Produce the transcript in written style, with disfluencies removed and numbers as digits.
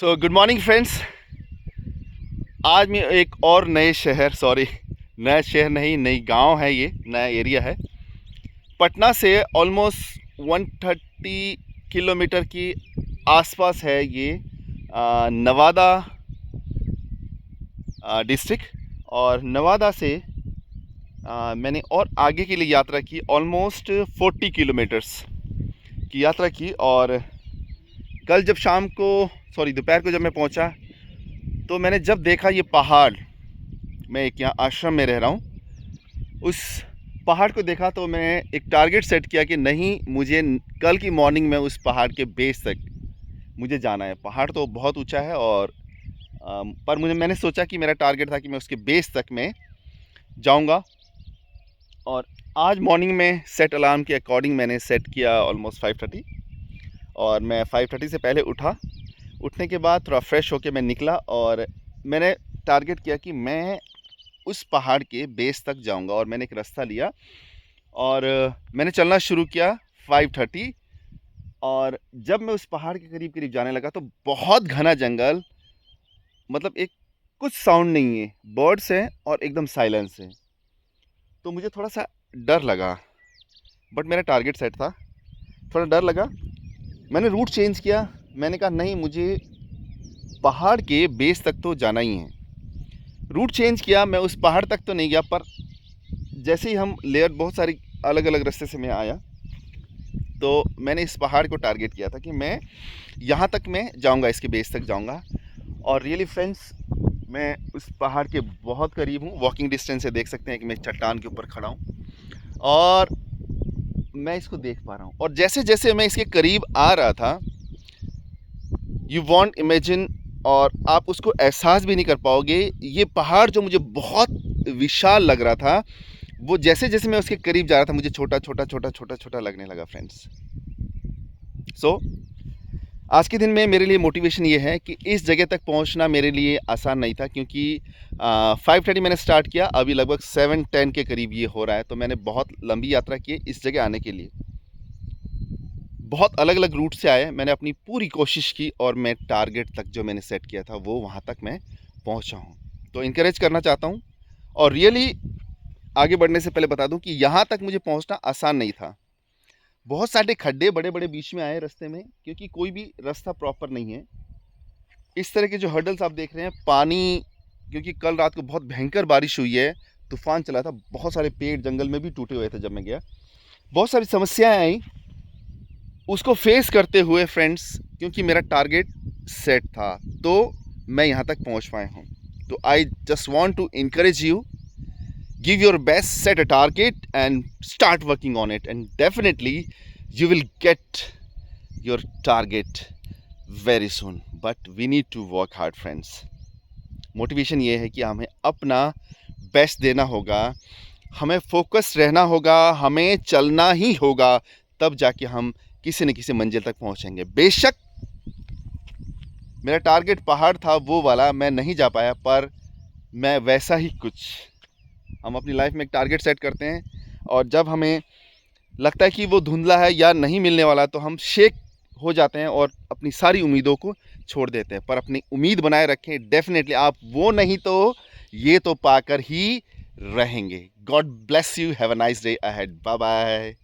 So good morning friends. आज मैं एक और नए शहर नया शहर नहीं, नई गांव है, ये नया एरिया है। पटना से ऑलमोस्ट 130 किलोमीटर की आसपास है ये। नवादा डिस्ट्रिक्ट। और नवादा से मैंने और आगे के लिए यात्रा की, ऑलमोस्ट 40 किलोमीटर्स की यात्रा की। और कल जब दोपहर को जब मैं पहुंचा, तो मैंने जब देखा ये पहाड़, मैं एक यहाँ आश्रम में रह रहा हूँ, उस पहाड़ को देखा तो मैं एक टारगेट सेट किया कि नहीं, मुझे कल की मॉर्निंग में उस पहाड़ के बेस तक मुझे जाना है। पहाड़ तो बहुत ऊंचा है, और पर मैंने सोचा कि मेरा टारगेट था कि मैं उसके बेस तक मैं जाऊंगा। और आज मॉर्निंग में सेट अलार्म के अकॉर्डिंग मैंने सेट किया ऑलमोस्ट 5:30, और मैं 5:30 से पहले उठा। उठने के बाद थोड़ा फ्रेश होके मैं निकला, और मैंने टारगेट किया कि मैं उस पहाड़ के बेस तक जाऊंगा। और मैंने एक रास्ता लिया और मैंने चलना शुरू किया 5:30। और जब मैं उस पहाड़ के करीब करीब जाने लगा तो बहुत घना जंगल, मतलब एक कुछ साउंड नहीं है, बर्ड्स हैं और एकदम साइलेंस है। तो मुझे थोड़ा सा डर लगा, बट मेरा टारगेट सेट था। थोड़ा डर लगा, मैंने रूट चेंज किया। मैंने कहा नहीं, मुझे पहाड़ के बेस तक तो जाना ही है। रूट चेंज किया, मैं उस पहाड़ तक तो नहीं गया, पर जैसे ही हम लेयर बहुत सारी अलग अलग रास्ते से मैं आया, तो मैंने इस पहाड़ को टारगेट किया था कि मैं यहाँ तक मैं जाऊँगा, इसके बेस तक जाऊँगा। और रियली फ्रेंड्स, मैं उस पहाड़ के बहुत करीब हूँ। वॉकिंग डिस्टेंस से देख सकते हैं कि मैं चट्टान के ऊपर खड़ा हूँ, और मैं इसको देख पा रहा हूँ। और जैसे जैसे मैं इसके करीब आ रहा था, यू वॉन्ट इमेजिन, और आप उसको एहसास भी नहीं कर पाओगे, ये पहाड़ जो मुझे बहुत विशाल लग रहा था, वो जैसे जैसे मैं उसके करीब जा रहा था, मुझे छोटा छोटा छोटा छोटा छोटा लगने लगा फ्रेंड्स। सो आज के दिन में मेरे लिए मोटिवेशन ये है कि इस जगह तक पहुंचना मेरे लिए आसान नहीं था, क्योंकि 5:30 मैंने स्टार्ट किया, अभी लगभग 7:10 के करीब ये हो रहा है। तो मैंने बहुत लंबी यात्रा की इस जगह आने के लिए। बहुत अलग अलग रूट से आए, मैंने अपनी पूरी कोशिश की, और मैं टारगेट तक जो मैंने सेट किया था वो वहाँ तक मैं पहुँचा हूँ। तो इनकरेज करना चाहता हूँ। और रियली आगे बढ़ने से पहले बता दूँ कि यहाँ तक मुझे पहुँचना आसान नहीं था। बहुत सारे खड्डे बड़े बड़े बीच में आए रास्ते में, क्योंकि कोई भी रास्ता प्रॉपर नहीं है। इस तरह के जो हर्डल्स आप देख रहे हैं, पानी, क्योंकि कल रात को बहुत भयंकर बारिश हुई है, तूफान चला था, बहुत सारे पेड़ जंगल में भी टूटे हुए थे जब मैं गया। बहुत सारी समस्याएं आई, उसको फेस करते हुए फ्रेंड्स, क्योंकि मेरा टारगेट सेट था, तो मैं यहाँ तक पहुँच पाया हूँ। तो I just want to encourage you, give your best, set a target and start working on it, and definitely you will get your target very soon, but we need to work hard friends. Motivation ये है कि हमें अपना best देना होगा, हमें focus रहना होगा, हमें चलना ही होगा, तब जाके हम किसी न किसी मंजिल तक पहुंचेंगे। बेशक मेरा टारगेट पहाड़ था, वो वाला मैं नहीं जा पाया, पर मैं वैसा ही कुछ, हम अपनी लाइफ में एक टारगेट सेट करते हैं, और जब हमें लगता है कि वो धुंधला है या नहीं मिलने वाला, तो हम शेक हो जाते हैं और अपनी सारी उम्मीदों को छोड़ देते हैं। पर अपनी उम्मीद बनाए रखें, डेफिनेटली आप वो नहीं तो ये तो पाकर ही रहेंगे। God bless you, have a nice day ahead, bye bye.